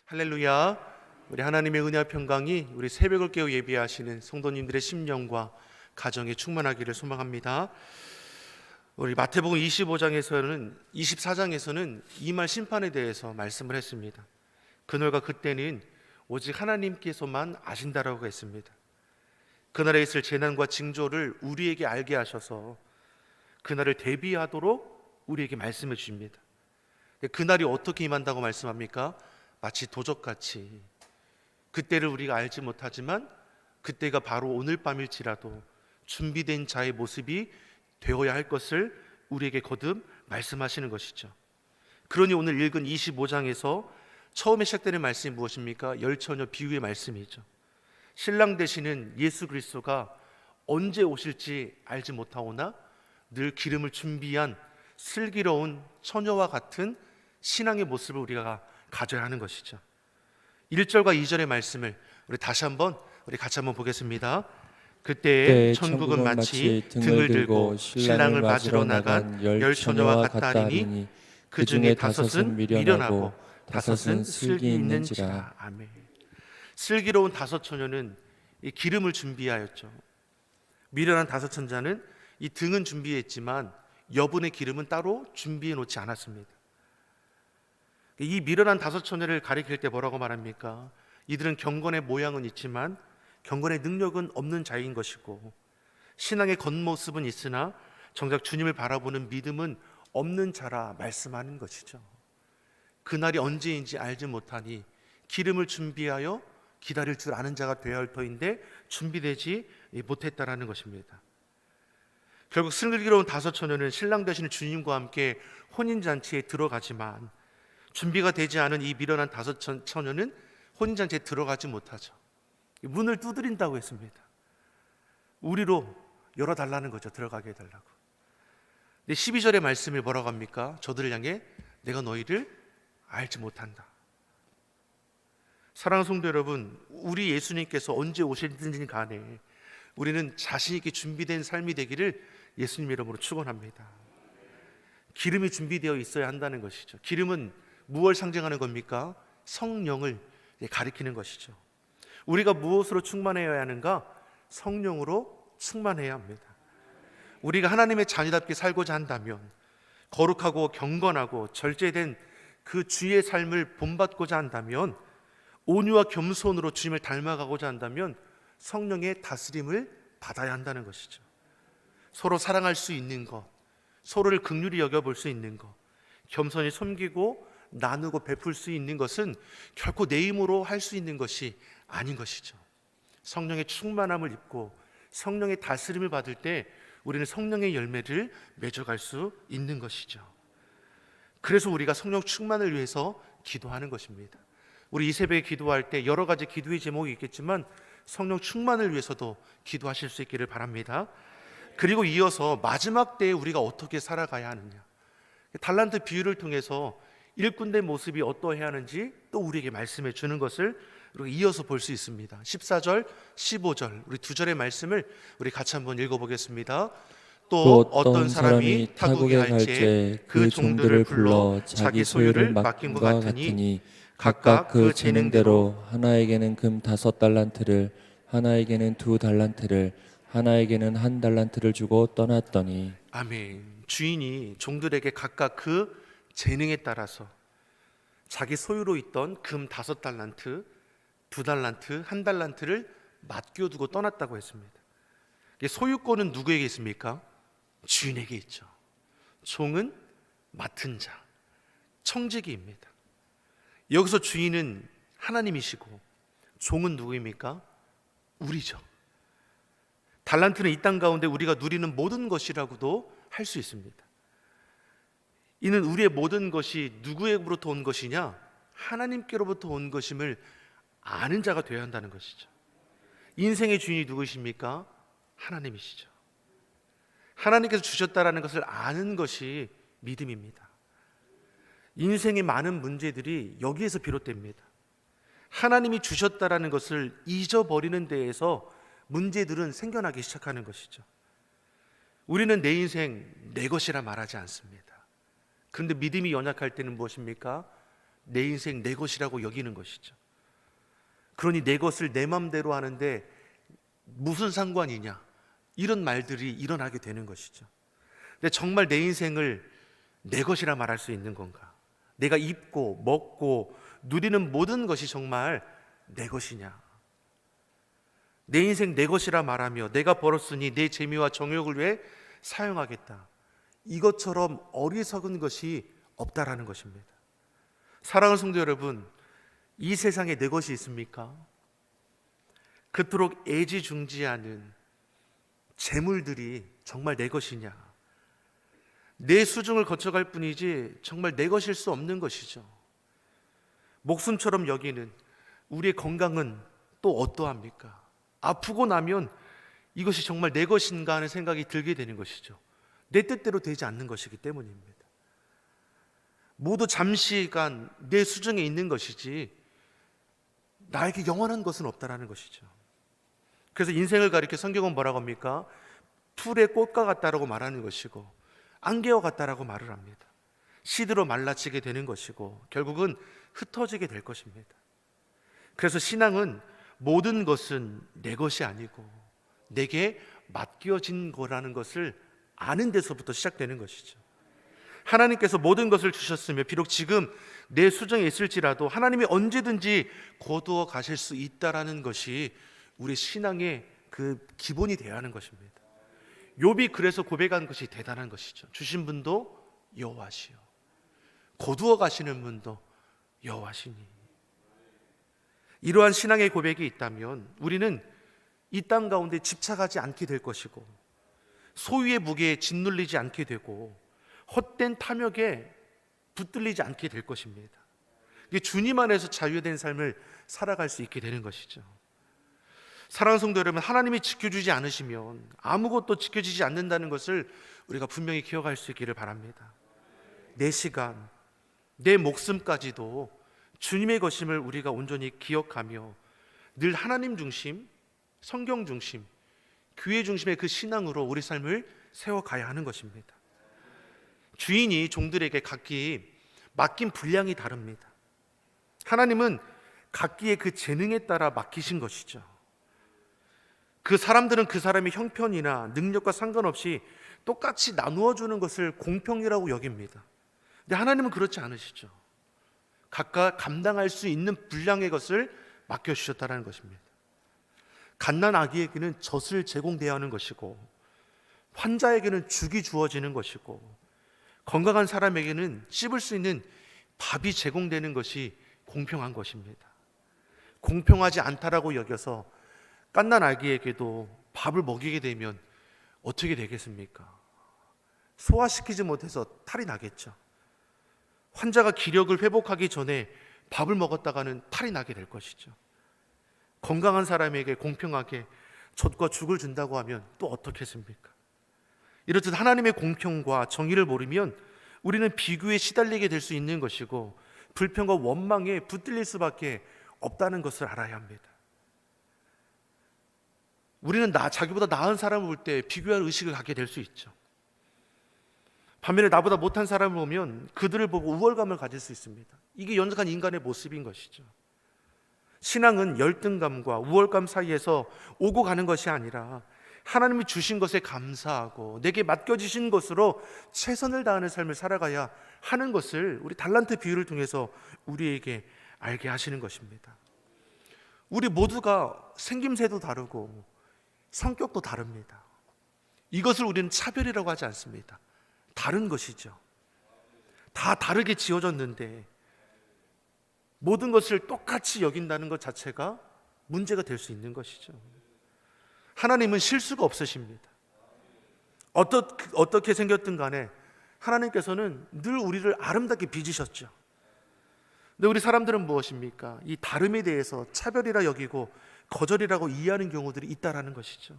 할렐루야. 우리 하나님의 은혜와 평강이 우리 새벽을 깨워 예비하시는 성도님들의 심령과 가정에 충만하기를 소망합니다. 우리 마태복음 24장에서는 이 말 심판에 대해서 말씀을 했습니다. 그날과 그때는 오직 하나님께서만 아신다라고 했습니다. 그날에 있을 재난과 징조를 우리에게 알게 하셔서 그날을 대비하도록 우리에게 말씀해 주십니다. 그날이 어떻게 임한다고 말씀합니까? 마치 도적같이. 그때를 우리가 알지 못하지만 그때가 바로 오늘 밤일지라도 준비된 자의 모습이 되어야 할 것을 우리에게 거듭 말씀하시는 것이죠. 그러니 오늘 읽은 25장에서 처음에 시작되는 말씀이 무엇입니까? 열처녀 비유의 말씀이죠. 신랑 되시는 예수 그리스도가 언제 오실지 알지 못하오나 늘 기름을 준비한 슬기로운 처녀와 같은 신앙의 모습을 우리가 가져야 하는 것이죠. 1절과 2절의 말씀을 우리 같이 한번 보겠습니다. 그때 천국은 마치 등을 들고 신랑을 맞으러 나간 열 처녀와 같다리니 그 중에 다섯은 미련하고 다섯은 슬기 있는지라. 아멘. 슬기로운 다섯 처녀는 이 기름을 준비하였죠. 미련한 다섯 천자는 이 등은 준비했지만 여분의 기름은 따로 준비해 놓지 않았습니다. 이 미련한 다섯 처녀를 가리킬 때 뭐라고 말합니까? 이들은 경건의 모양은 있지만 경건의 능력은 없는 자인 것이고 신앙의 겉모습은 있으나 정작 주님을 바라보는 믿음은 없는 자라 말씀하는 것이죠. 그날이 언제인지 알지 못하니 기름을 준비하여 기다릴 줄 아는 자가 되어야 할 터인데 준비되지 못했다라는 것입니다. 결국 슬기로운 다섯 처녀는 신랑 되시는 주님과 함께 혼인잔치에 들어가지만 준비가 되지 않은 이 미련한 다섯 처녀는 혼인잔치에 들어가지 못하죠. 문을 두드린다고 했습니다. 우리로 열어달라는 거죠. 들어가게 해달라고. 근데 12절의 말씀이 뭐라고 합니까? 저들을 향해 내가 너희를 알지 못한다. 사랑하는 성도 여러분, 우리 예수님께서 언제 오실든지 간에 우리는 자신 있게 준비된 삶이 되기를 예수님 이름으로 축원합니다. 기름이 준비되어 있어야 한다는 것이죠. 기름은 무엇을 상징하는 겁니까? 성령을 가리키는 것이죠. 우리가 무엇으로 충만해야 하는가? 성령으로 충만해야 합니다. 우리가 하나님의 자녀답게 살고자 한다면, 거룩하고 경건하고 절제된 그 주의 삶을 본받고자 한다면, 온유와 겸손으로 주님을 닮아가고자 한다면 성령의 다스림을 받아야 한다는 것이죠. 서로 사랑할 수 있는 것, 서로를 긍휼히 여겨볼 수 있는 것, 겸손히 섬기고 나누고 베풀 수 있는 것은 결코 내 힘으로 할 수 있는 것이 아닌 것이죠. 성령의 충만함을 입고 성령의 다스림을 받을 때 우리는 성령의 열매를 맺어갈 수 있는 것이죠. 그래서 우리가 성령 충만을 위해서 기도하는 것입니다. 우리 이 새벽에 기도할 때 여러 가지 기도의 제목이 있겠지만 성령 충만을 위해서도 기도하실 수 있기를 바랍니다. 그리고 이어서 마지막 때에 우리가 어떻게 살아가야 하느냐, 달란트 비유를 통해서 일꾼된 모습이 어떠해야 하는지 또 우리에게 말씀해 주는 것을 우리가 이어서 볼 수 있습니다. 14절, 15절 우리 두 절의 말씀을 우리 같이 한번 읽어보겠습니다. 또 어떤 사람이 타국에 갈지 그 종들을 불러 자기 소유를 맡긴 것 같으니 각각 그 재능대로 하나에게는 금 5달란트를, 하나에게는 2달란트를, 하나에게는 1달란트를 주고 떠났더니. 아멘. 주인이 종들에게 각각 그 재능에 따라서 자기 소유로 있던 금 5달란트, 2달란트, 1달란트를 맡겨두고 떠났다고 했습니다. 소유권은 누구에게 있습니까? 주인에게 있죠. 종은 맡은 자, 청지기입니다. 여기서 주인은 하나님이시고 종은 누구입니까? 우리죠. 달란트는 이 땅 가운데 우리가 누리는 모든 것이라고도 할 수 있습니다. 이는 우리의 모든 것이 누구에게로부터 온 것이냐? 하나님께로부터 온 것임을 아는 자가 되어야 한다는 것이죠. 인생의 주인이 누구십니까? 하나님이시죠. 하나님께서 주셨다라는 것을 아는 것이 믿음입니다. 인생의 많은 문제들이 여기에서 비롯됩니다. 하나님이 주셨다라는 것을 잊어버리는 데에서 문제들은 생겨나기 시작하는 것이죠. 우리는 내 인생 내 것이라 말하지 않습니다. 그런데 믿음이 연약할 때는 무엇입니까? 내 인생 내 것이라고 여기는 것이죠. 그러니 내 것을 내 맘대로 하는데 무슨 상관이냐, 이런 말들이 일어나게 되는 것이죠. 근데 정말 내 인생을 내 것이라 말할 수 있는 건가? 내가 입고 먹고 누리는 모든 것이 정말 내 것이냐? 내 인생 내 것이라 말하며 내가 벌었으니 내 재미와 정욕을 위해 사용하겠다, 이것처럼 어리석은 것이 없다라는 것입니다. 사랑하는 성도 여러분, 이 세상에 내 것이 있습니까? 그토록 애지중지하는 재물들이 정말 내 것이냐? 내 수중을 거쳐갈 뿐이지 정말 내 것일 수 없는 것이죠. 목숨처럼 여기는 우리의 건강은 또 어떠합니까? 아프고 나면 이것이 정말 내 것인가 하는 생각이 들게 되는 것이죠. 내 뜻대로 되지 않는 것이기 때문입니다. 모두 잠시간 내 수중에 있는 것이지 나에게 영원한 것은 없다라는 것이죠. 그래서 인생을 가리켜 성경은 뭐라고 합니까? 풀의 꽃과 같다라고 말하는 것이고 안개와 같다라고 말을 합니다. 시드로 말라치게 되는 것이고 결국은 흩어지게 될 것입니다. 그래서 신앙은 모든 것은 내 것이 아니고 내게 맡겨진 거라는 것을 아는 데서부터 시작되는 것이죠. 하나님께서 모든 것을 주셨으며 비록 지금 내 수정에 있을지라도 하나님이 언제든지 거두어 가실 수 있다라는 것이 우리 신앙의 그 기본이 되어야 하는 것입니다. 욥이 그래서 고백한 것이 대단한 것이죠. 주신 분도 여호와시요 거두어 가시는 분도 여호와시니. 이러한 신앙의 고백이 있다면 우리는 이 땅 가운데 집착하지 않게 될 것이고 소유의 무게에 짓눌리지 않게 되고 헛된 탐욕에 붙들리지 않게 될 것입니다. 이게 주님 안에서 자유된 삶을 살아갈 수 있게 되는 것이죠. 사랑하는 성도 여러분, 하나님이 지켜주지 않으시면 아무것도 지켜지지 않는다는 것을 우리가 분명히 기억할 수 있기를 바랍니다. 내 시간, 내 목숨까지도 주님의 것임을 우리가 온전히 기억하며 늘 하나님 중심, 성경 중심, 교회 중심의 그 신앙으로 우리 삶을 세워가야 하는 것입니다. 주인이 종들에게 각기 맡긴 분량이 다릅니다. 하나님은 각기의 그 재능에 따라 맡기신 것이죠. 그 사람들은 그 사람의 형편이나 능력과 상관없이 똑같이 나누어 주는 것을 공평이라고 여깁니다. 근데 하나님은 그렇지 않으시죠. 각각 감당할 수 있는 분량의 것을 맡겨주셨다는 것입니다. 갓난 아기에게는 젖을 제공되어야 하는 것이고 환자에게는 죽이 주어지는 것이고 건강한 사람에게는 씹을 수 있는 밥이 제공되는 것이 공평한 것입니다. 공평하지 않다라고 여겨서 갓난 아기에게도 밥을 먹이게 되면 어떻게 되겠습니까? 소화시키지 못해서 탈이 나겠죠. 환자가 기력을 회복하기 전에 밥을 먹었다가는 탈이 나게 될 것이죠. 건강한 사람에게 공평하게 젖과 죽을 준다고 하면 또 어떻겠습니까? 이렇듯 하나님의 공평과 정의를 모르면 우리는 비교에 시달리게 될 수 있는 것이고 불평과 원망에 붙들릴 수밖에 없다는 것을 알아야 합니다. 우리는 자기보다 나은 사람을 볼 때 비교할 의식을 갖게 될 수 있죠. 반면에 나보다 못한 사람을 보면 그들을 보고 우월감을 가질 수 있습니다. 이게 연약한 인간의 모습인 것이죠. 신앙은 열등감과 우월감 사이에서 오고 가는 것이 아니라 하나님이 주신 것에 감사하고 내게 맡겨주신 것으로 최선을 다하는 삶을 살아가야 하는 것을 우리 달란트 비유를 통해서 우리에게 알게 하시는 것입니다. 우리 모두가 생김새도 다르고 성격도 다릅니다. 이것을 우리는 차별이라고 하지 않습니다. 다른 것이죠. 다 다르게 지어졌는데 모든 것을 똑같이 여긴다는 것 자체가 문제가 될 수 있는 것이죠. 하나님은 실수가 없으십니다. 어떻게 생겼든 간에 하나님께서는 늘 우리를 아름답게 빚으셨죠. 근데 우리 사람들은 무엇입니까? 이 다름에 대해서 차별이라 여기고 거절이라고 이해하는 경우들이 있다라는 것이죠.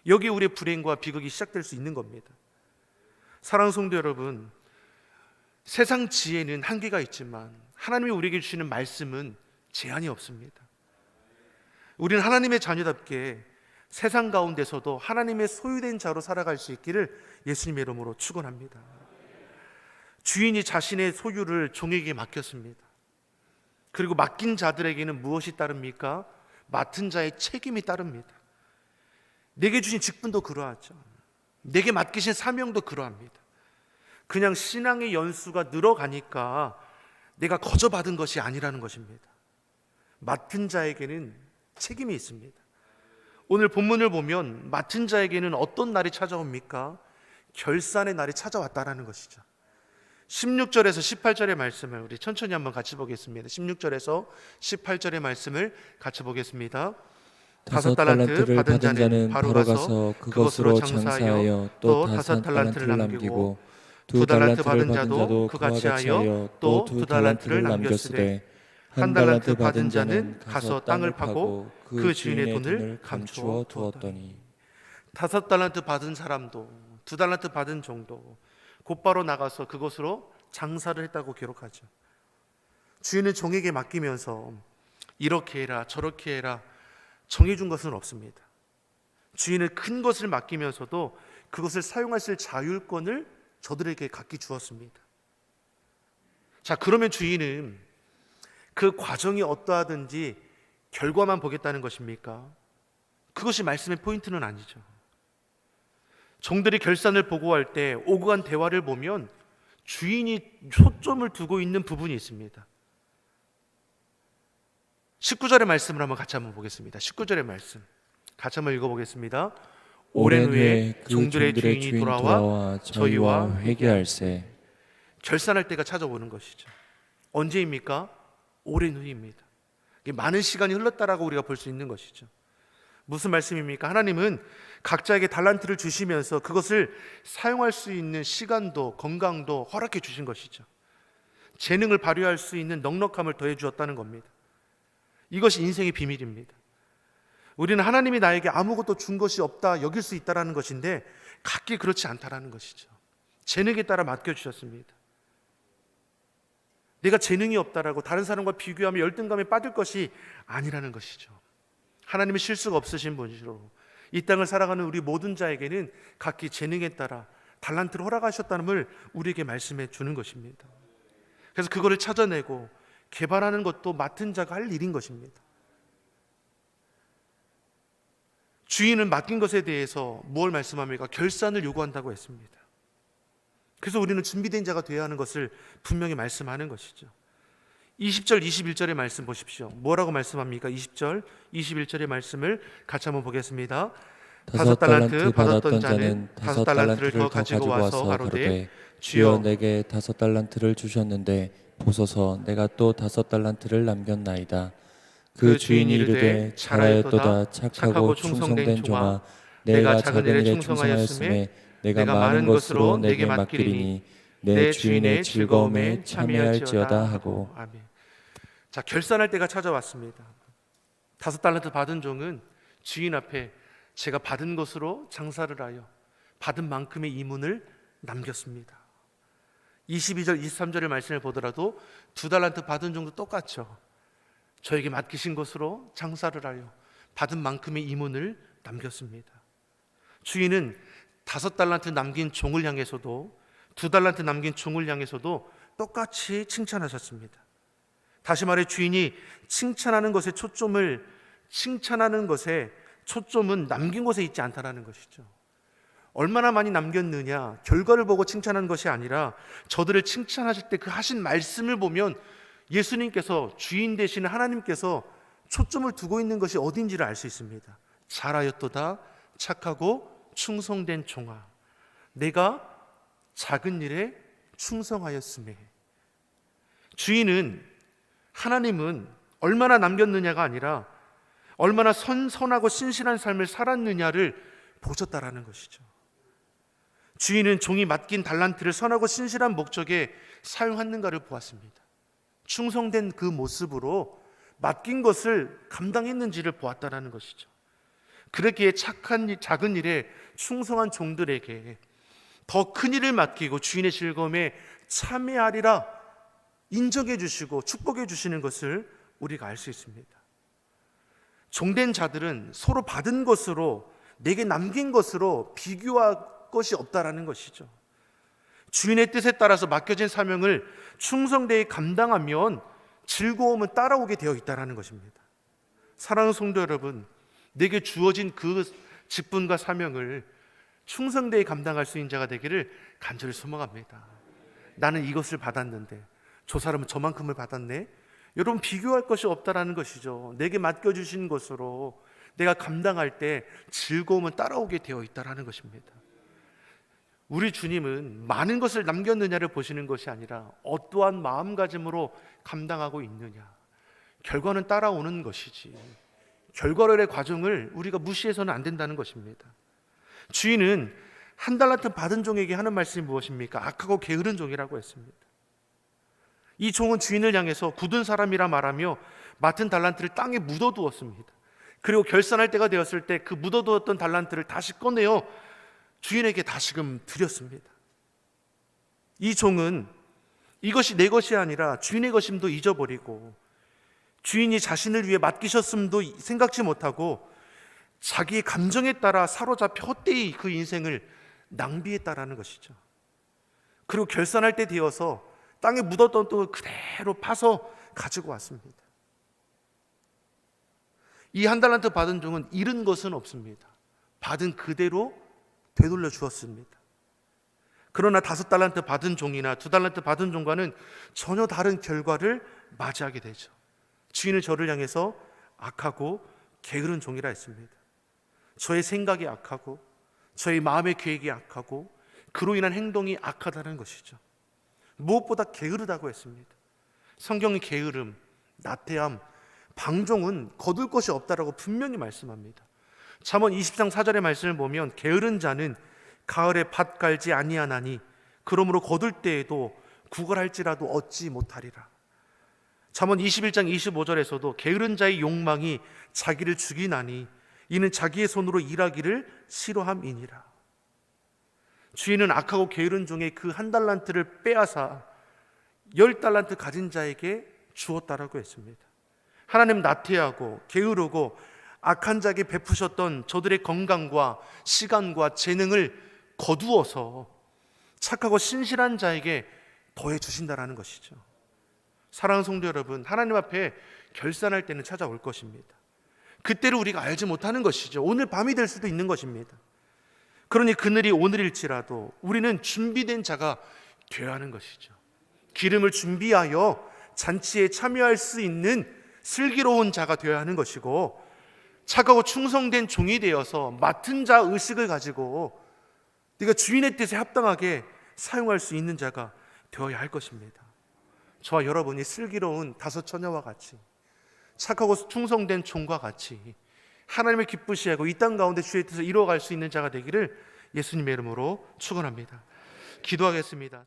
여기 우리의 불행과 비극이 시작될 수 있는 겁니다. 사랑하는 성도 여러분, 세상 지혜는 한계가 있지만 하나님이 우리에게 주시는 말씀은 제한이 없습니다. 우리는 하나님의 자녀답게 세상 가운데서도 하나님의 소유된 자로 살아갈 수 있기를 예수님의 이름으로 축원합니다. 주인이 자신의 소유를 종에게 맡겼습니다. 그리고 맡긴 자들에게는 무엇이 따릅니까? 맡은 자의 책임이 따릅니다. 내게 주신 직분도 그러하죠. 내게 맡기신 사명도 그러합니다. 그냥 신앙의 연수가 늘어가니까 내가 거저 받은 것이 아니라는 것입니다. 맡은 자에게는 책임이 있습니다. 오늘 본문을 보면 맡은 자에게는 어떤 날이 찾아옵니까? 결산의 날이 찾아왔다라는 것이죠. 16절에서 18절의 말씀을 우리 천천히 한번 같이 보겠습니다. 16절에서 18절의 말씀을 같이 보겠습니다. 5달란트를 받은 자는 바로 가서 그것으로 장사하여 또 5달란트를 남기고 2달란트 받은 자도 그와 같이 하여 또 2달란트를 남겼으되 1달란트 받은 자는 가서 땅을 파고 그 주인의 돈을 감추어 두었더니 5달란트 받은 사람도 2달란트 받은 종도 곧바로 나가서 그곳으로 장사를 했다고 기록하죠. 주인은 종에게 맡기면서 이렇게 해라 저렇게 해라 정해준 것은 없습니다. 주인은 큰 것을 맡기면서도 그것을 사용하실 자율권을 저들에게 갖게 주었습니다. 자, 그러면 주인은 그 과정이 어떠하든지 결과만 보겠다는 것입니까? 그것이 말씀의 포인트는 아니죠. 종들이 결산을 보고할 때 오고 간 대화를 보면 주인이 초점을 두고 있는 부분이 있습니다. 19절의 말씀을 같이 한번 보겠습니다. 19절의 말씀 같이 한번 읽어보겠습니다. 오랜 후에 그 종들의 주인이 돌아와 저희와 회개할세. 결산할 때가 찾아오는 것이죠. 언제입니까? 오랜 후입니다. 많은 시간이 흘렀다라고 우리가 볼 수 있는 것이죠. 무슨 말씀입니까? 하나님은 각자에게 달란트를 주시면서 그것을 사용할 수 있는 시간도 건강도 허락해 주신 것이죠. 재능을 발휘할 수 있는 넉넉함을 더해 주었다는 겁니다. 이것이 인생의 비밀입니다. 우리는 하나님이 나에게 아무것도 준 것이 없다 여길 수 있다라는 것인데 각기 그렇지 않다라는 것이죠. 재능에 따라 맡겨주셨습니다. 내가 재능이 없다라고 다른 사람과 비교하며 열등감에 빠질 것이 아니라는 것이죠. 하나님은 실수가 없으신 분이시로 이 땅을 살아가는 우리 모든 자에게는 각기 재능에 따라 달란트를 허락하셨다는 걸 우리에게 말씀해 주는 것입니다. 그래서 그거를 찾아내고 개발하는 것도 맡은 자가 할 일인 것입니다. 주인은 맡긴 것에 대해서 무엇을 말씀합니까? 결산을 요구한다고 했습니다. 그래서 우리는 준비된 자가 되어야 하는 것을 분명히 말씀하는 것이죠. 20절, 21절의 말씀 보십시오. 뭐라고 말씀합니까? 20절, 21절의 말씀을 같이 한번 보겠습니다. 5달란트 받았던 자는 5달란트를 더 가지고 와서 가로되 주여 내게 5달란트를 주셨는데 보소서 내가 또 5달란트를 남겼나이다. 그 주인이 이르되 잘하였도다 착하고 충성된 종아 내가 작은 일에 충성하였음에 내가 많은 것으로 내게 맡기리니 내 주인의 즐거움에 참여할지어다 하고. 아멘. 자, 결산할 때가 찾아왔습니다. 5달란트 받은 종은 주인 앞에 제가 받은 것으로 장사를 하여 받은 만큼의 이문을 남겼습니다. 22절 23절의 말씀을 보더라도 2달란트 받은 종도 똑같죠. 저에게 맡기신 것으로 장사를 하여 받은 만큼의 이문을 남겼습니다. 주인은 5달란트 남긴 종을 향해서도 2달란트 남긴 종을 향해서도 똑같이 칭찬하셨습니다. 다시 말해 주인이 칭찬하는 것에 초점은 남긴 것에 있지 않다라는 것이죠. 얼마나 많이 남겼느냐 결과를 보고 칭찬하는 것이 아니라 저들을 칭찬하실 때 그 하신 말씀을 보면 예수님께서 주인 되시는 하나님께서 초점을 두고 있는 것이 어딘지를 알 수 있습니다. 잘하였도다 착하고 충성된 종아 내가 작은 일에 충성하였음에. 하나님은 얼마나 남겼느냐가 아니라 얼마나 선하고 신실한 삶을 살았느냐를 보셨다라는 것이죠. 주인은 종이 맡긴 달란트를 선하고 신실한 목적에 사용했는가를 보았습니다. 충성된 그 모습으로 맡긴 것을 감당했는지를 보았다라는 것이죠. 그렇기에 작은 일에 충성한 종들에게 더 큰 일을 맡기고 주인의 즐거움에 참여하리라 인정해 주시고 축복해 주시는 것을 우리가 알 수 있습니다. 종된 자들은 서로 받은 것으로 내게 남긴 것으로 비교할 것이 없다라는 것이죠. 주인의 뜻에 따라서 맡겨진 사명을 충성되이 감당하면 즐거움은 따라오게 되어 있다는 것입니다. 사랑하는 성도 여러분, 내게 주어진 그 직분과 사명을 충성되게 감당할 수 있는 자가 되기를 간절히 소망합니다. 나는 이것을 받았는데 저 사람은 저만큼을 받았네. 여러분, 비교할 것이 없다라는 것이죠. 내게 맡겨주신 것으로 내가 감당할 때 즐거움은 따라오게 되어 있다라는 것입니다. 우리 주님은 많은 것을 남겼느냐를 보시는 것이 아니라 어떠한 마음가짐으로 감당하고 있느냐, 결과는 따라오는 것이지 결과론의 과정을 우리가 무시해서는 안 된다는 것입니다. 주인은 한 달란트 받은 종에게 하는 말씀이 무엇입니까? 악하고 게으른 종이라고 했습니다. 이 종은 주인을 향해서 굳은 사람이라 말하며 맡은 달란트를 땅에 묻어두었습니다. 그리고 결산할 때가 되었을 때 그 묻어두었던 달란트를 다시 꺼내어 주인에게 다시금 드렸습니다. 이 종은 이것이 내 것이 아니라 주인의 것임도 잊어버리고 주인이 자신을 위해 맡기셨음도 생각지 못하고 자기의 감정에 따라 사로잡혀 헛되이 그 인생을 낭비했다라는 것이죠. 그리고 결산할 때 되어서 땅에 묻었던 돈을 그대로 파서 가지고 왔습니다. 이 한 달란트 받은 종은 잃은 것은 없습니다. 받은 그대로 되돌려 주었습니다. 그러나 5달란트 받은 종이나 2달란트 받은 종과는 전혀 다른 결과를 맞이하게 되죠. 주인은 저를 향해서 악하고 게으른 종이라 했습니다. 저의 생각이 악하고 저의 마음의 계획이 악하고 그로 인한 행동이 악하다는 것이죠. 무엇보다 게으르다고 했습니다. 성경은 게으름, 나태함, 방종은 거둘 것이 없다라고 분명히 말씀합니다. 잠언 20장 4절의 말씀을 보면 게으른 자는 가을에 밭 갈지 아니하나니 그러므로 거둘 때에도 구걸할지라도 얻지 못하리라. 잠언 21장 25절에서도 게으른 자의 욕망이 자기를 죽이나니 이는 자기의 손으로 일하기를 싫어함이니라. 주인은 악하고 게으른 종의 그 한 달란트를 빼앗아 10달란트 가진 자에게 주었다라고 했습니다. 하나님 나태하고 게으르고 악한 자에게 베푸셨던 저들의 건강과 시간과 재능을 거두어서 착하고 신실한 자에게 더해 주신다라는 것이죠. 사랑하는 성도 여러분, 하나님 앞에 결산할 때는 찾아올 것입니다. 그때를 우리가 알지 못하는 것이죠. 오늘 밤이 될 수도 있는 것입니다. 그러니 그늘이 오늘일지라도 우리는 준비된 자가 되어야 하는 것이죠. 기름을 준비하여 잔치에 참여할 수 있는 슬기로운 자가 되어야 하는 것이고, 착하고 충성된 종이 되어서 맡은 자 의식을 가지고 네가 주인의 뜻에 합당하게 사용할 수 있는 자가 되어야 할 것입니다. 저와 여러분이 슬기로운 5 처녀와 같이 착하고 충성된 종과 같이 하나님을 기쁘시게 하고 이 땅 가운데 주의 뜻을 이루어갈 수 있는 자가 되기를 예수님의 이름으로 축원합니다. 기도하겠습니다.